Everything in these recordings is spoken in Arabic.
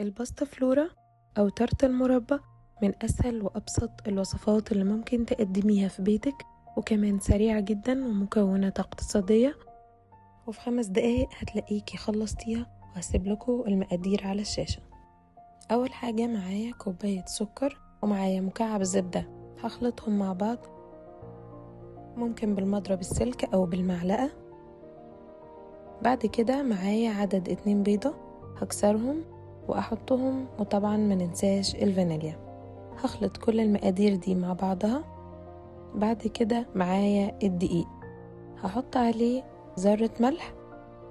الباستا فلورا أو تارت المربى من أسهل وأبسط الوصفات اللي ممكن تقدميها في بيتك، وكمان سريعة جدا ومكونات اقتصادية، وفي 5 دقايق هتلاقيكي خلصتيها. وهسيب لكم المقادير على الشاشة. أول حاجة معايا كوباية سكر ومعايا مكعب زبدة، هخلطهم مع بعض ممكن بالمضرب السلك أو بالمعلقة. بعد كده معايا عدد 2 بيضة هكسرهم وأحطهم، وطبعا ما ننساش الفانيليا. هخلط كل المقادير دي مع بعضها. بعد كده معايا الدقيق، هحط عليه ذرة ملح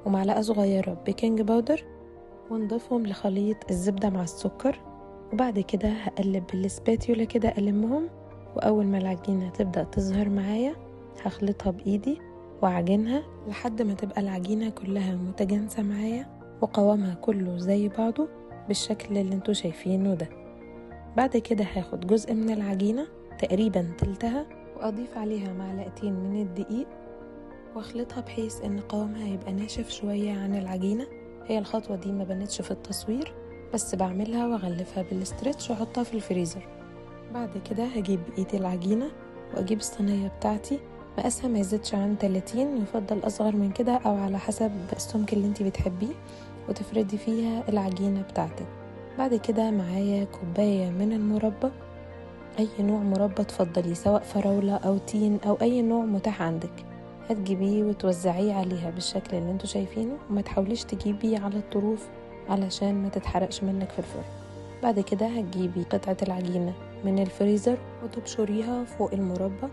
ومعلقة صغيرة بيكنج باودر، ونضيفهم لخليط الزبدة مع السكر. وبعد كده هقلب بالسباتيولا كده ألمهم، وأول ما العجينة تبدأ تظهر معايا هخلطها بإيدي وأعجنها لحد ما تبقى العجينة كلها متجانسة معايا وقوامها كله زي بعضه بالشكل اللي انتوا شايفينه ده. بعد كده هاخد جزء من العجينة تقريبا تلتها وأضيف عليها معلقتين من الدقيق واخلطها بحيث ان قوامها يبقى ناشف شوية عن العجينة. هي الخطوة دي ما بنتش في التصوير، بس بعملها واغلفها بالاسترتش واحطها في الفريزر. بعد كده هجيب بإيدي العجينة واجيب الصينية بتاعتي، مقاسها ما يزيدش عن 30، يفضل اصغر من كده او على حسب السمك اللي انتي بتحبيه، وتفردي فيها العجينة بتاعتك. بعد كده معايا كوباية من المربى، اي نوع مربى تفضلي، سواء فراولة او تين او اي نوع متاح عندك، هتجيبيه وتوزعيه عليها بالشكل اللي انتوا شايفينه، وما تحاوليش تجيبيه على الطروف علشان ما تتحرقش منك في الفرن. بعد كده هتجيبي قطعة العجينة من الفريزر وتبشريها فوق المربى،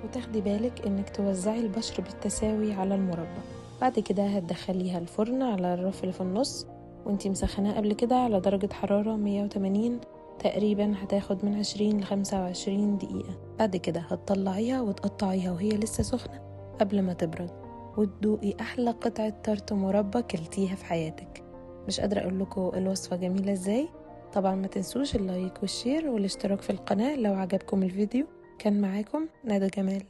وتاخدي بالك انك توزعي البشر بالتساوي على المربى. بعد كده هتدخليها الفرن على الرف اللي في النص، وانتي مسخناه قبل كده على درجة حرارة 180 تقريبا، هتاخد من 20 ل 25 دقيقة. بعد كده هتطلعيها وتقطعيها وهي لسه سخنة قبل ما تبرد، وتدوقي احلى قطعة تارت مربى كلتيها في حياتك. مش قادرة اقول لكم الوصفة جميلة ازاي. طبعا ما تنسوش اللايك والشير والاشتراك في القناة لو عجبكم الفيديو. كان معاكم ندى جمال.